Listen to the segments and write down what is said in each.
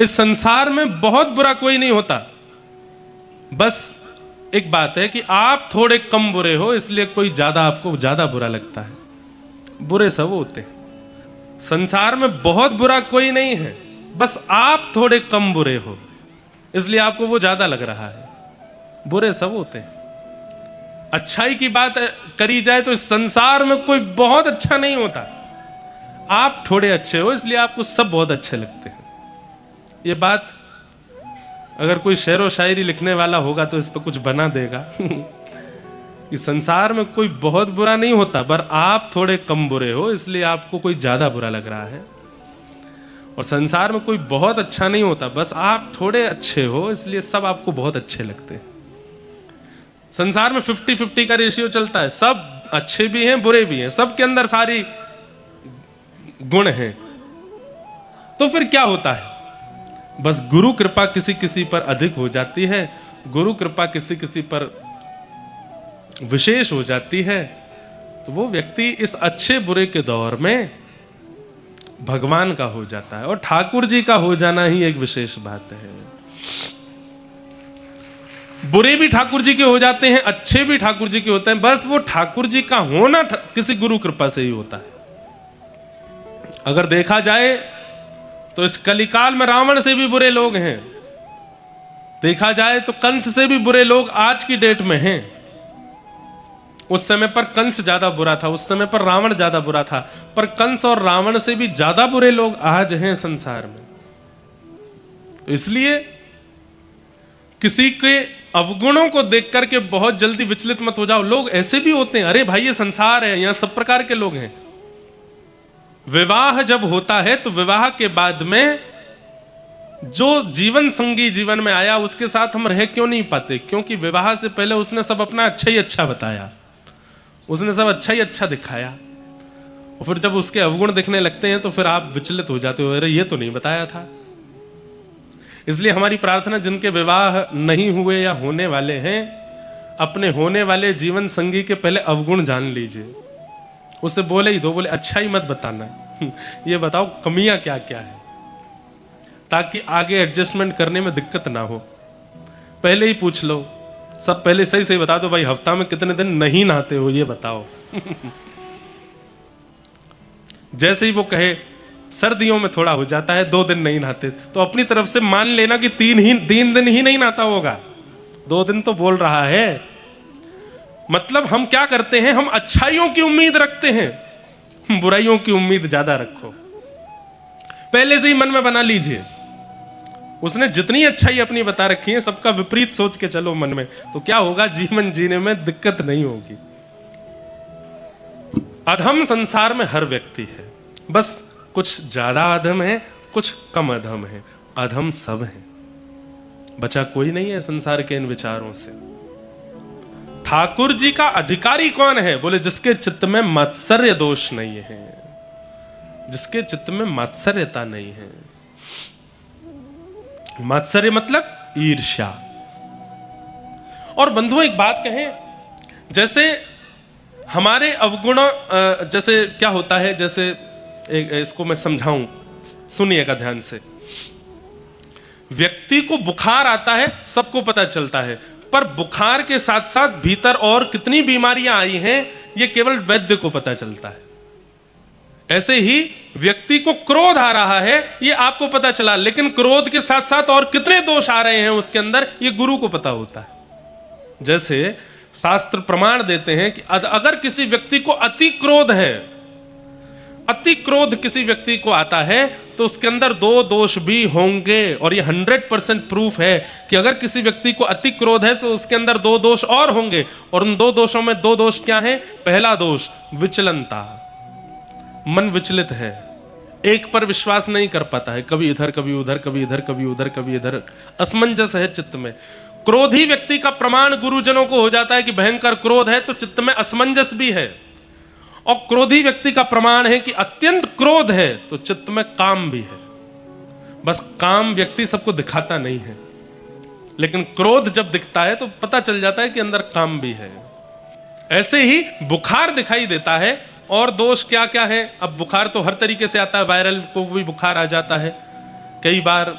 इस संसार में बहुत बुरा कोई नहीं होता, बस एक बात है कि आप थोड़े कम बुरे हो, इसलिए कोई ज्यादा आपको ज्यादा बुरा लगता है। बुरे सब होते हैं, संसार में बहुत बुरा कोई नहीं है, बस आप थोड़े कम बुरे हो इसलिए आपको वो ज्यादा लग रहा है। बुरे सब होते हैं। अच्छाई की बात करी जाए तो इस संसार में कोई बहुत अच्छा नहीं होता, आप थोड़े अच्छे हो इसलिए आपको सब बहुत अच्छे लगते हैं। ये बात अगर कोई शेर व शायरी लिखने वाला होगा तो इस पर कुछ बना देगा। इस संसार में कोई बहुत बुरा नहीं होता, पर आप थोड़े कम बुरे हो इसलिए आपको कोई ज्यादा बुरा लग रहा है। और संसार में कोई बहुत अच्छा नहीं होता, बस आप थोड़े अच्छे हो इसलिए सब आपको बहुत अच्छे लगते हैं। संसार में 50-50 का रेशियो चलता है, सब अच्छे भी हैं बुरे भी हैं, सबके अंदर सारी गुण हैं। तो फिर क्या होता है? बस गुरु कृपा किसी किसी पर अधिक हो जाती है, गुरु कृपा किसी किसी पर विशेष हो जाती है, तो वो व्यक्ति इस अच्छे बुरे के दौर में भगवान का हो जाता है। और ठाकुर जी का हो जाना ही एक विशेष बात है। बुरे भी ठाकुर जी के हो जाते हैं, अच्छे भी ठाकुर जी के होते हैं, बस वो ठाकुर जी का होना किसी गुरु कृपा से ही होता है। अगर देखा जाए तो इस कलिकाल में रावण से भी बुरे लोग हैं, देखा जाए तो कंस से भी बुरे लोग आज की डेट में हैं। उस समय पर कंस ज्यादा बुरा था, उस समय पर रावण ज्यादा बुरा था, पर कंस और रावण से भी ज्यादा बुरे लोग आज हैं संसार में। इसलिए किसी के अवगुणों को देख करके बहुत जल्दी विचलित मत हो जाओ। लोग ऐसे भी होते हैं, अरे भाई ये संसार है, यहां सब प्रकार के लोग हैं। विवाह जब होता है तो विवाह के बाद में जो जीवन संगी जीवन में आया उसके साथ हम रह क्यों नहीं पाते? क्योंकि विवाह से पहले उसने सब अपना अच्छा ही अच्छा बताया, उसने सब अच्छा ही अच्छा दिखाया, और फिर जब उसके अवगुण दिखने लगते हैं तो फिर आप विचलित हो जाते हो, अरे ये तो नहीं बताया था। इसलिए हमारी प्रार्थना, जिनके विवाह नहीं हुए या होने वाले हैं, अपने होने वाले जीवन संगी के पहले अवगुण जान लीजिए। उससे बोले ही दो, बोले अच्छा ही मत बताना, ये बताओ कमियां क्या क्या है, ताकि आगे एडजस्टमेंट करने में दिक्कत ना हो। पहले ही पूछ लो, सब पहले सही सही बता दो, भाई हफ्ता में कितने दिन नहीं नहाते हो ये बताओ। जैसे ही वो कहे सर्दियों में थोड़ा हो जाता है 2 दिन नहीं नहाते, तो अपनी तरफ से मान लेना कि 3 दिन ही नहीं नहाता होगा, 2 दिन तो बोल रहा है। मतलब हम क्या करते हैं, हम अच्छाइयों की उम्मीद रखते हैं, बुराइयों की उम्मीद ज्यादा रखो। पहले से ही मन में बना लीजिए, उसने जितनी अच्छाई अपनी बता रखी है सबका विपरीत सोच के चलो मन में, तो क्या होगा, जीवन जीने में दिक्कत नहीं होगी। अधम संसार में हर व्यक्ति है, बस कुछ ज्यादा अधम है, कुछ कम अधम है, अधम सब है, बचा कोई नहीं है संसार के इन विचारों से। ठाकुर जी का अधिकारी कौन है? बोले जिसके चित्त में मात्सर्य दोष नहीं है, जिसके चित्त में मात्सर्यता नहीं है। मात्सर्य मतलब ईर्ष्या। और बंधुओं एक बात कहें, जैसे हमारे अवगुण, जैसे क्या होता है, जैसे इसको मैं समझाऊं, सुनिएगा ध्यान से। व्यक्ति को बुखार आता है, सबको पता चलता है, पर बुखार के साथ साथ भीतर और कितनी बीमारियां आई हैं ये केवल वैद्य को पता चलता है। ऐसे ही व्यक्ति को क्रोध आ रहा है ये आपको पता चला, लेकिन क्रोध के साथ साथ और कितने दोष आ रहे हैं उसके अंदर ये गुरु को पता होता है। जैसे शास्त्र प्रमाण देते हैं कि अगर किसी व्यक्ति को अति क्रोध है, अति क्रोध किसी व्यक्ति को आता है तो उसके अंदर 2 दोष भी होंगे। और ये 100% प्रूफ है कि अगर किसी व्यक्ति को अति क्रोध है तो उसके अंदर 2 दोष और होंगे। और उन 2 दोषों में 2 दोष क्या है? पहला दोष विचलनता, मन विचलित है, एक पर विश्वास नहीं कर पाता है, कभी इधर कभी उधर, कभी इधर कभी उधर, कभी इधर, असमंजस है चित्त में। क्रोधी व्यक्ति का प्रमाण गुरुजनों को हो जाता है कि भयंकर क्रोध है तो चित्त में असमंजस भी है। और क्रोधी व्यक्ति का प्रमाण है कि अत्यंत क्रोध है तो चित्त में काम भी है। बस काम व्यक्ति सबको दिखाता नहीं है, लेकिन क्रोध जब दिखता है तो पता चल जाता है कि अंदर काम भी है। ऐसे ही बुखार दिखाई देता है। और दोष क्या क्या है? अब बुखार तो हर तरीके से आता है, वायरल को भी बुखार आ जाता है, कई बार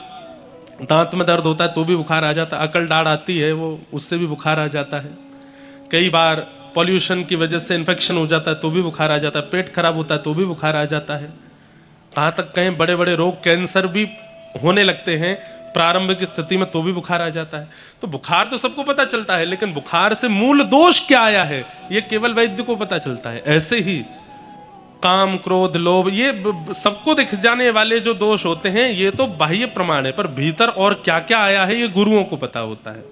दांत में दर्द होता है तो भी बुखार आ जाता है, अकल डाढ़ आती है वो, उससे भी बुखार आ जाता है। कई बार पॉल्यूशन की वजह से इन्फेक्शन हो जाता है तो भी बुखार आ जाता है, पेट खराब होता है तो भी बुखार आ जाता है। कहाँ तक कहें बड़े बड़े रोग, कैंसर भी होने लगते हैं प्रारंभिक स्थिति में तो भी बुखार आ जाता है। तो बुखार तो सबको पता चलता है, लेकिन बुखार से मूल दोष क्या आया है ये केवल वैद्य को पता चलता है। ऐसे ही काम, क्रोध, लोभ, ये सबको दिख जाने वाले जो दोष होते हैं ये तो बाह्य प्रमाण है, पर भीतर और क्या क्या आया है ये गुरुओं को पता होता है।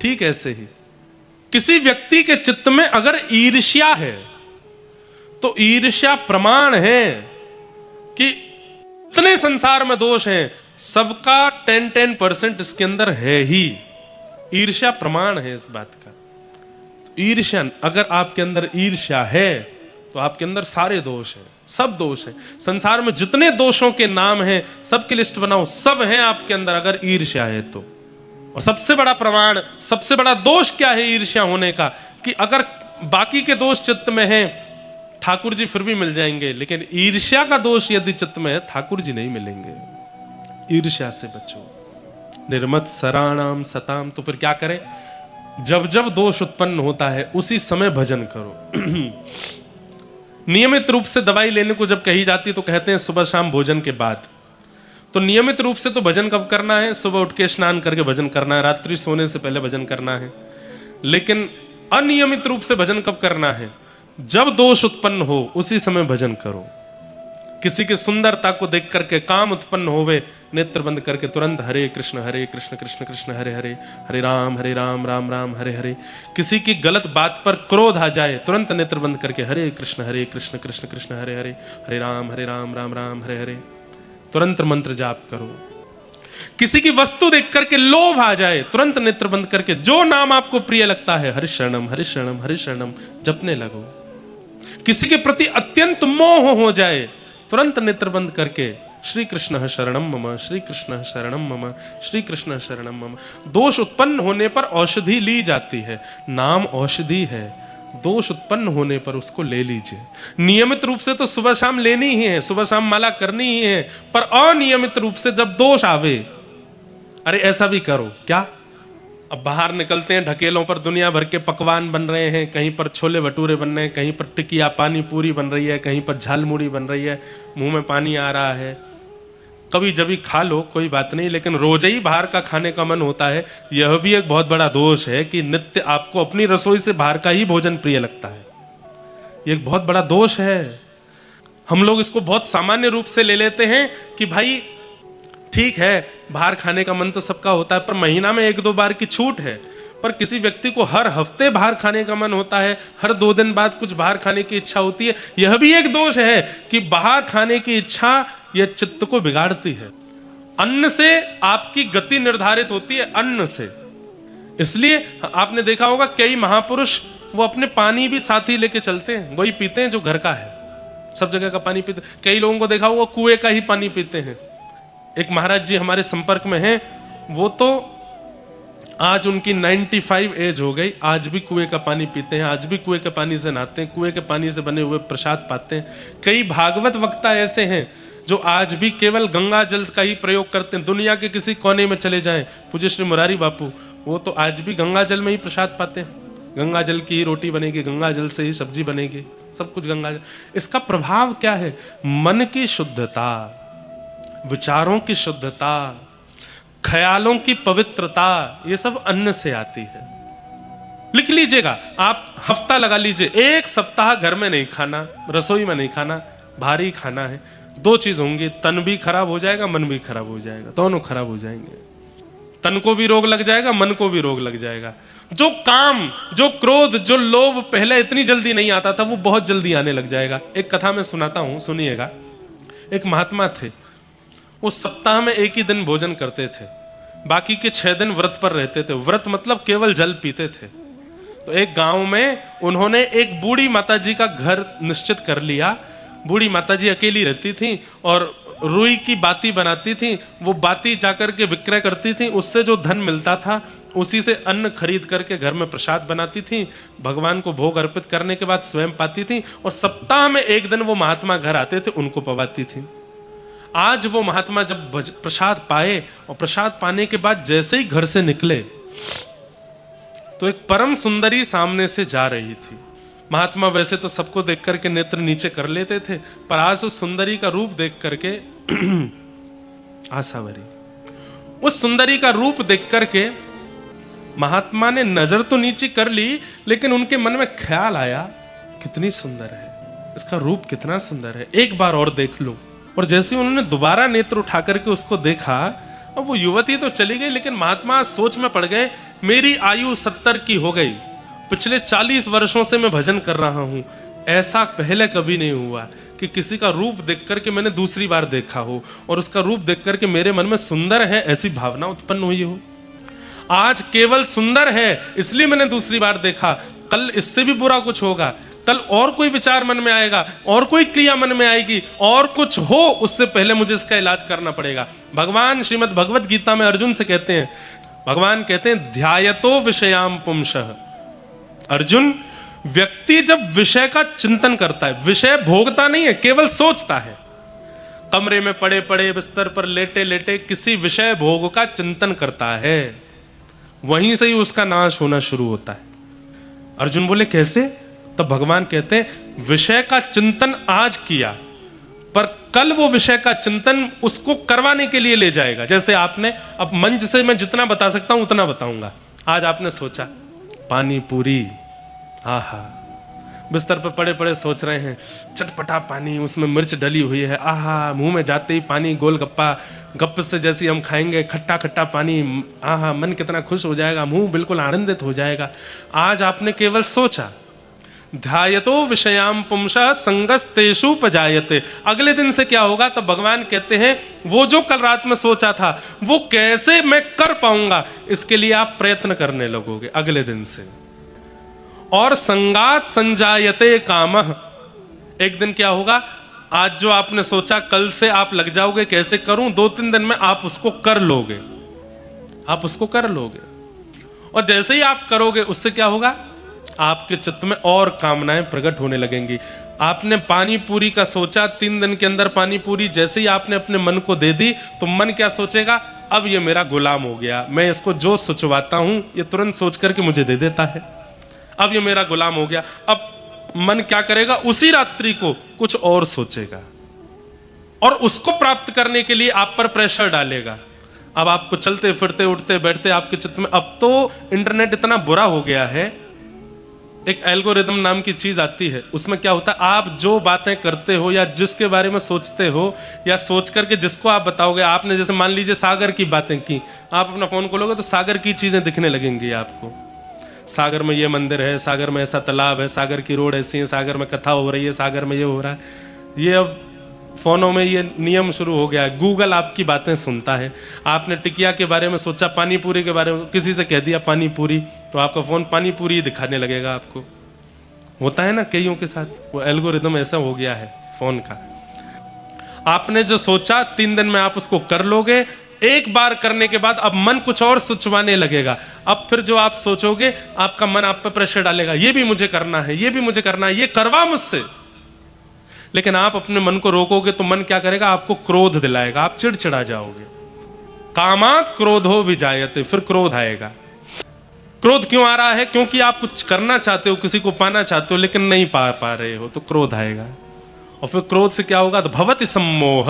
ठीक ऐसे ही किसी व्यक्ति के चित्त में अगर ईर्ष्या है तो ईर्ष्या प्रमाण है कि इतने संसार में दोष हैं, सबका 10% इसके अंदर है ही। ईर्ष्या प्रमाण है इस बात का। ईर्ष्या, अगर आपके अंदर ईर्ष्या है तो आपके अंदर सारे दोष हैं, सब दोष हैं। संसार में जितने दोषों के नाम हैं सबकी लिस्ट बनाओ, सब हैं आपके अंदर अगर ईर्ष्या है तो। और सबसे बड़ा प्रमाण, सबसे बड़ा दोष क्या है ईर्ष्या होने का, कि अगर बाकी के दोष चित्त में हैं ठाकुर जी फिर भी मिल जाएंगे, लेकिन ईर्ष्या का दोष यदि चित्त में है ठाकुर जी नहीं मिलेंगे। ईर्ष्या से बचो। निर्मत सराणाम सताम। तो फिर क्या करें, जब जब दोष उत्पन्न होता है उसी समय भजन करो। नियमित रूप से दवाई लेने को जब कही जाती है तो कहते हैं सुबह शाम भोजन के बाद। तो नियमित रूप से तो भजन कब करना है, सुबह उठ के स्नान करके भजन करना है, रात्रि सोने से पहले भजन करना है। लेकिन अनियमित रूप से भजन कब करना है, जब दोष उत्पन्न हो उसी समय भजन करो। किसी की सुंदरता को देख करके काम उत्पन्न होवे, नेत्र बंद करके तुरंत हरे कृष्ण कृष्ण कृष्ण हरे हरे, हरे राम राम राम हरे हरे। किसी की गलत बात पर क्रोध आ जाए, तुरंत नेत्र बंद करके हरे कृष्ण कृष्ण कृष्ण हरे हरे, हरे राम राम राम हरे हरे। तुरंत मंत्र जाप करो। किसी की वस्तु देख करके लोभ आ जाए, तुरंत नेत्र बंद करके जो नाम आपको प्रिय लगता है हरि शरणम जपने लगो। किसी के प्रति अत्यंत मोह हो जाए, तुरंत नेत्र बंद करके श्री कृष्ण शरणम मम, श्री कृष्ण शरणम मम, श्री कृष्ण शरणम मम। दोष उत्पन्न होने पर औषधि ली जाती है, नाम औषधि है। दोष उत्पन्न होने पर उसको ले लीजिए। नियमित रूप से तो सुबह शाम लेनी ही है, सुबह शाम माला करनी ही है, पर अनियमित रूप से जब दोष आवे, अरे ऐसा भी करो क्या, अब बाहर निकलते हैं ढकेलों पर दुनिया भर के पकवान बन रहे हैं, कहीं पर छोले भटूरे बन रहे हैं, कहीं पर टिकिया पानी पूरी बन रही है, कहीं पर झालमुड़ी बन रही है, मुंह में पानी आ रहा है। कभी जभी खा लो कोई बात नहीं, लेकिन रोज ही बाहर का खाने का मन होता है, यह भी एक बहुत बड़ा दोष है कि नित्य आपको अपनी रसोई से बाहर का ही भोजन प्रिय लगता है। यह एक बहुत बड़ा दोष है। हम लोग इसको बहुत सामान्य रूप से ले लेते हैं कि भाई ठीक है बाहर खाने का मन तो सबका होता है, पर महीना में 1-2 बार की छूट है। पर किसी व्यक्ति को हर हफ्ते बाहर खाने का मन होता है, हर 2 दिन बाद कुछ बाहर खाने की इच्छा होती है। यह भी एक दोष है कि बाहर खाने की इच्छा यह चित्त को बिगाड़ती है। अन्न से आपकी गति निर्धारित होती है, अन्न से। इसलिए आपने देखा होगा कई महापुरुष वो अपने पानी भी साथ ही लेके चलते हैं, वही पीते हैं जो घर का है। सब जगह का पानी पीते। कई लोगों को देखा होगा कुएं का ही पानी पीते हैं। एक महाराज जी हमारे संपर्क में हैं, वो तो आज उनकी 95 एज हो गई, आज भी कुएं का पानी पीते हैं, आज भी कुएं के पानी से नहाते हैं, कुएं के पानी से बने हुए प्रसाद पाते हैं। कई भागवत वक्ता ऐसे हैं जो आज भी केवल गंगा जल का ही प्रयोग करते हैं। दुनिया के किसी कोने में चले जाएं, पूज्य श्री मुरारी बापू वो तो आज भी गंगा जल में ही प्रसाद पाते हैं। गंगा जल की ही रोटी बनेगी, गंगा जल से ही सब्जी बनेगी, सब कुछ गंगा जल। इसका प्रभाव क्या है? मन की शुद्धता, विचारों की शुद्धता, ख्यालों की पवित्रता, ये सब अन्न से आती है। लिख लीजिएगा, आप हफ्ता लगा लीजिए, 1 सप्ताह घर में नहीं खाना, रसोई में नहीं खाना, बाहर ही खाना है। 2 चीज होंगी, तन भी खराब हो जाएगा, मन भी खराब हो जाएगा, दोनों खराब हो जाएंगे। तन को भी रोग लग जाएगा, मन को भी रोग लग जाएगा। जो काम, जो क्रोध, जो लोभ पहले इतनी जल्दी नहीं आता था, वो बहुत जल्दी आने लग जाएगा। एक कथा मैं सुनाता हूं, सुनिएगा। एक महात्मा थे, वो सप्ताह में 1 ही दिन भोजन करते थे, बाकी के 6 दिन व्रत पर रहते थे। व्रत मतलब केवल जल पीते थे। तो एक गांव में उन्होंने एक बूढ़ी माताजी का घर निश्चित कर लिया। बूढ़ी माताजी अकेली रहती थी और रुई की बाती बनाती थी, वो बाती जाकर के विक्रय करती थी, उससे जो धन मिलता था उसी से अन्न खरीद करके घर में प्रसाद बनाती थी, भगवान को भोग अर्पित करने के बाद स्वयं पाती थी, और सप्ताह में 1 दिन वो महात्मा घर आते थे, उनको पवाती थी। आज वो महात्मा जब प्रसाद पाए और प्रसाद पाने के बाद जैसे ही घर से निकले तो एक परम सुंदरी सामने से जा रही थी। महात्मा वैसे तो सबको देख करके नेत्र नीचे कर लेते थे, पर आज उस सुंदरी का रूप देख करके आसावरी, उस सुंदरी का रूप देख करके महात्मा ने नजर तो नीचे कर ली, लेकिन उनके मन में ख्याल आया कितनी सुंदर है, इसका रूप कितना सुंदर है, एक बार और देख लूं। और जैसे उन्होंने दोबारा नेत्र उठा करके उसको देखा, अब वो युवती तो चली गई, लेकिन महात्मा सोच में पड़ गए, मेरी आयु 70 की हो गई, पिछले 40 वर्षों से मैं भजन कर रहा हूं, ऐसा पहले कभी नहीं हुआ कि किसी का रूप देख करके मैंने दूसरी बार देखा हो और उसका रूप देख करके मेरे मन में सुंदर है ऐसी भावना उत्पन्न हुई हो। आज केवल सुंदर है इसलिए मैंने दूसरी बार देखा, कल इससे भी बुरा कुछ होगा, कल और कोई विचार मन में आएगा, और कोई क्रिया मन में आएगी, और कुछ हो, उससे पहले मुझे इसका इलाज करना पड़ेगा। भगवान श्रीमद् भगवत गीता में अर्जुन से कहते हैं, भगवान कहते हैं ध्यायतो विषयाम पुंसः। अर्जुन, व्यक्ति जब विषय का चिंतन करता है, विषय भोगता नहीं है, केवल सोचता है, कमरे में पड़े पड़े बिस्तर पर लेटे लेटे किसी विषय भोग का चिंतन करता है, वहीं से ही उसका नाश होना शुरू होता है। अर्जुन बोले कैसे? तब भगवान कहते हैं विषय का चिंतन आज किया, पर कल वो विषय का चिंतन उसको करवाने के लिए ले जाएगा। जैसे आपने, अब मंच से मैं जितना बता सकता हूं उतना बताऊंगा। आज आपने सोचा पानी पूरी, आहा, बिस्तर पर पड़े पड़े सोच रहे हैं चटपटा पानी, उसमें मिर्च डली हुई है, आहा, मुंह में जाते ही पानी, गोलगप्पा गप से जैसे हम खाएंगे खट्टा खट्टा पानी, आहा, मन कितना खुश हो जाएगा, मुंह बिल्कुल आनंदित हो जाएगा। आज आपने केवल सोचा, ध्यायतो विषयाम पुंसः संगस्तेषु पजायते। अगले दिन से क्या होगा? तब भगवान कहते हैं वो जो कल रात में सोचा था वो कैसे मैं कर पाऊंगा, इसके लिए आप प्रयत्न करने लगोगे अगले दिन से। और संगात संजायते कामः, एक दिन क्या होगा, आज जो आपने सोचा कल से आप लग जाओगे कैसे करूं, 2-3 दिन में आप उसको कर लोगे, आप उसको कर लोगे। और जैसे ही आप करोगे उससे क्या होगा, आपके चित्त में और कामनाएं प्रकट होने लगेंगी। आपने पानी पूरी का सोचा, 3 दिन के अंदर पानी पूरी जैसे ही आपने अपने मन को दे दी तो मन क्या सोचेगा, अब ये मेरा गुलाम हो गया, मैं इसको जो सोचवाता हूं ये तुरंत सोच करके मुझे दे देता है, अब ये मेरा गुलाम हो गया। अब मन क्या करेगा, उसी रात्रि को कुछ और सोचेगा और उसको प्राप्त करने के लिए आप पर प्रेशर डालेगा। अब आपको चलते फिरते उठते बैठते आपके चित्त में, अब तो इंटरनेट इतना बुरा हो गया है, एक एल्गोरिदम नाम की चीज आती है, उसमें क्या होता है, आप जो बातें करते हो या जिसके बारे में सोचते हो या सोच करके जिसको आप बताओगे, आपने जैसे मान लीजिए सागर की बातें की, आप अपना फोन खोलोगे तो सागर की चीजें दिखने लगेंगी आपको। सागर में ये मंदिर है, सागर में ऐसा तालाब है, सागर की रोड ऐसी है, सागर में कथा हो रही है, सागर में ये हो रहा है। ये अब फोनों में ये नियम शुरू हो गया है, गूगल आपकी बातें सुनता है। आपने टिकिया के बारे में सोचा, पानी पूरी के बारे में किसी से कह दिया पानी पूरी, तो आपका फोन पानी पूरी दिखाने लगेगा आपको। होता है ना कईयों के साथ, वो एल्गोरिदम ऐसा हो गया है फोन का। आपने जो सोचा 3 दिन में आप उसको कर लोगे, एक बार करने के बाद अब मन कुछ और सोचवाने लगेगा। अब फिर जो आप सोचोगे आपका मन आप पर प्रेशर डालेगा, ये भी मुझे करना है, ये भी मुझे करना है, ये करवा मुझसे। लेकिन आप अपने मन को रोकोगे तो मन क्या करेगा, आपको क्रोध दिलाएगा, आप चिड़चिड़ा जाओगे। कामात क्रोधो विजायते, फिर क्रोध आएगा। क्रोध क्यों आ रहा है? क्योंकि आप कुछ करना चाहते हो, किसी को पाना चाहते हो लेकिन नहीं पा रहे हो, तो क्रोध आएगा। और फिर क्रोध से क्या होगा, तो भवति सम्मोह,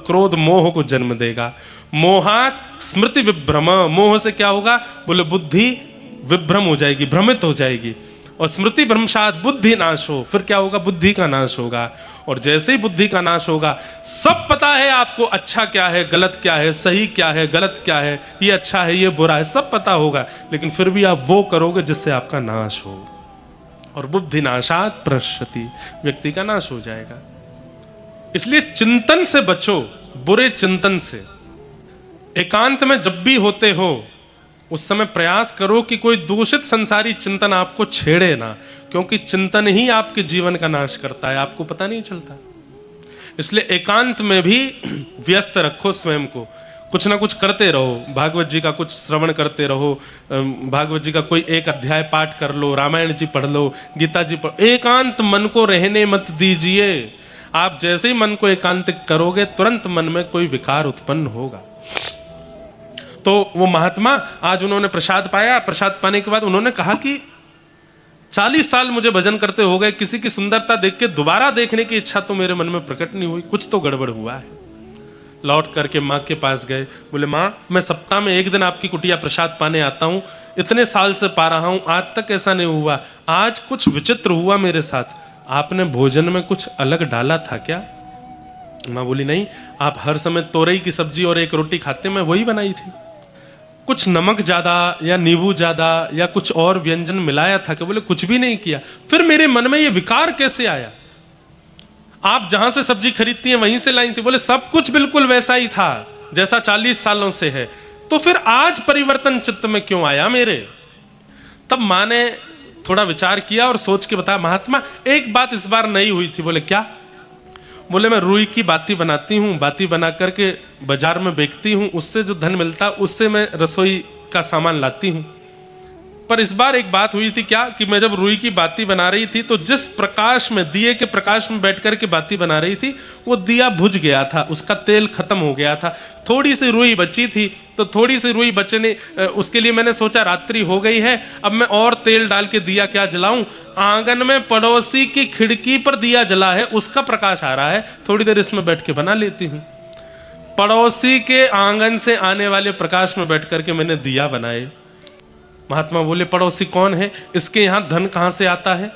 क्रोध मोह को जन्म देगा। मोहात स्मृति विभ्रम, मोह से क्या होगा, बोले बुद्धि विभ्रम हो जाएगी, भ्रमित हो जाएगी। और स्मृति भ्रंशात बुद्धि नाश हो, फिर क्या होगा, बुद्धि का नाश होगा। और जैसे ही बुद्धि का नाश होगा, सब पता है आपको, अच्छा क्या है, गलत क्या है, सही क्या है, गलत क्या है, ये अच्छा है, ये बुरा है, सब पता होगा, लेकिन फिर भी आप वो करोगे जिससे आपका नाश हो। और बुद्धि नाशात प्रश्यति, व्यक्ति का नाश हो जाएगा। इसलिए चिंतन से बचो, बुरे चिंतन से। एकांत में जब भी होते हो उस समय प्रयास करो कि कोई दूषित संसारी चिंतन आपको छेड़े ना, क्योंकि चिंतन ही आपके जीवन का नाश करता है, आपको पता नहीं चलता। इसलिए एकांत में भी व्यस्त रखो स्वयं को, कुछ ना कुछ करते रहो। भागवत जी का कुछ श्रवण करते रहो, भागवत जी का कोई एक अध्याय पाठ कर लो, रामायण जी पढ़ लो, गीता जी पढ़, एकांत मन को रहने मत दीजिए। आप जैसे ही मन को एकांतिक करोगे तुरंत मन में कोई विकार उत्पन्न होगा। तो वो महात्मा आज उन्होंने प्रसाद पाया, प्रसाद पाने के बाद उन्होंने कहा कि 40 साल मुझे भजन करते हो गए, किसी की सुंदरता देख के दोबारा देखने की इच्छा तो मेरे मन में प्रकट नहीं हुई, कुछ तो गड़बड़ हुआ है। लौट करके माँ के पास गए, बोले माँ मैं सप्ताह में एक दिन आपकी कुटिया प्रसाद पाने आता हूँ, इतने साल से पा रहा हूँ, आज तक ऐसा नहीं हुआ, आज कुछ विचित्र हुआ मेरे साथ, आपने भोजन में कुछ अलग डाला था क्या? माँ बोली नहीं, आप हर समय तोरई की सब्जी और एक रोटी खाते, मैं वही बनाई थी। कुछ नमक ज्यादा या नींबू ज्यादा या कुछ और व्यंजन मिलाया था क्या? बोले कुछ भी नहीं किया। फिर मेरे मन में ये विकार कैसे आया? आप जहां से सब्जी खरीदती हैं वहीं से लाई थी। बोले सब कुछ बिल्कुल वैसा ही था जैसा 40 सालों से है, तो फिर आज परिवर्तन चित्त में क्यों आया मेरे? तब माँ ने थोड़ा विचार किया और सोच के बताया, महात्मा एक बात इस बार नई हुई थी। बोले क्या? बोले मैं रुई की बाती बनाती हूँ, बाती बना करके बाजार में बेचती हूँ, उससे जो धन मिलता है उससे मैं रसोई का सामान लाती हूँ। पर इस बार एक बात हुई थी क्या कि मैं जब रुई की बाती बना रही थी तो जिस प्रकाश में, दिए के प्रकाश में बैठ करके बाती बना रही थी, वो दिया बुझ गया था, उसका तेल खत्म हो गया था, थोड़ी सी रुई बची थी। तो थोड़ी सी रुई बचने, उसके लिए मैंने सोचा रात्रि हो गई है, अब मैं और तेल डाल के दिया क्या जलाऊं? आंगन में पड़ोसी की खिड़की पर दिया जला है, उसका प्रकाश आ रहा है, थोड़ी देर इसमें बैठ के बना लेती हूँ। पड़ोसी के आंगन से आने वाले प्रकाश में बैठ करके मैंने दिया बनाए। महात्मा बोले पड़ोसी कौन है? इसके यहाँ धन कहाँ से आता है?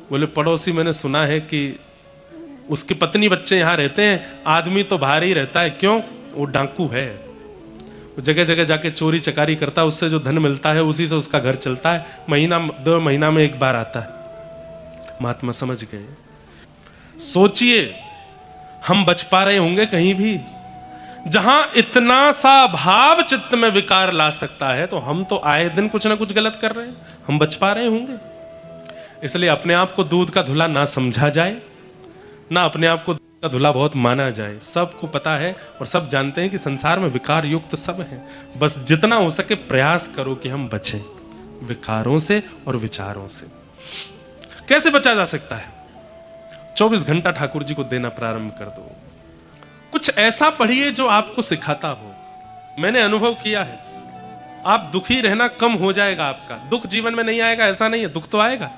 बोले पड़ोसी मैंने सुना है कि उसकी पत्नी बच्चे यहाँ रहते हैं, आदमी तो बाहर ही रहता है। क्यों? वो डाकू है, वो जगह जगह जाके चोरी चकारी करता है, उससे जो धन मिलता है उसी से उसका घर चलता है, महीना 2 महीना में एक बार आता है। महात्मा समझ गए। सोचिए हम बच पा रहे होंगे कहीं भी? जहां इतना सा भाव चित्त में विकार ला सकता है, तो हम तो आए दिन कुछ ना कुछ गलत कर रहे हैं, हम बच पा रहे होंगे? इसलिए अपने आप को दूध का धुला ना समझा जाए, ना अपने आप को दूध का धुला बहुत माना जाए। सबको पता है और सब जानते हैं कि संसार में विकार युक्त सब है, बस जितना हो सके प्रयास करो कि हम बचें विकारों से और विचारों से। कैसे बचा जा सकता है? 24 घंटा ठाकुर जी को देना प्रारंभ कर दो। कुछ ऐसा पढ़िए जो आपको सिखाता हो। मैंने अनुभव किया है, आप दुखी रहना कम हो जाएगा, आपका दुख जीवन में नहीं आएगा ऐसा नहीं है, दुख तो आएगा,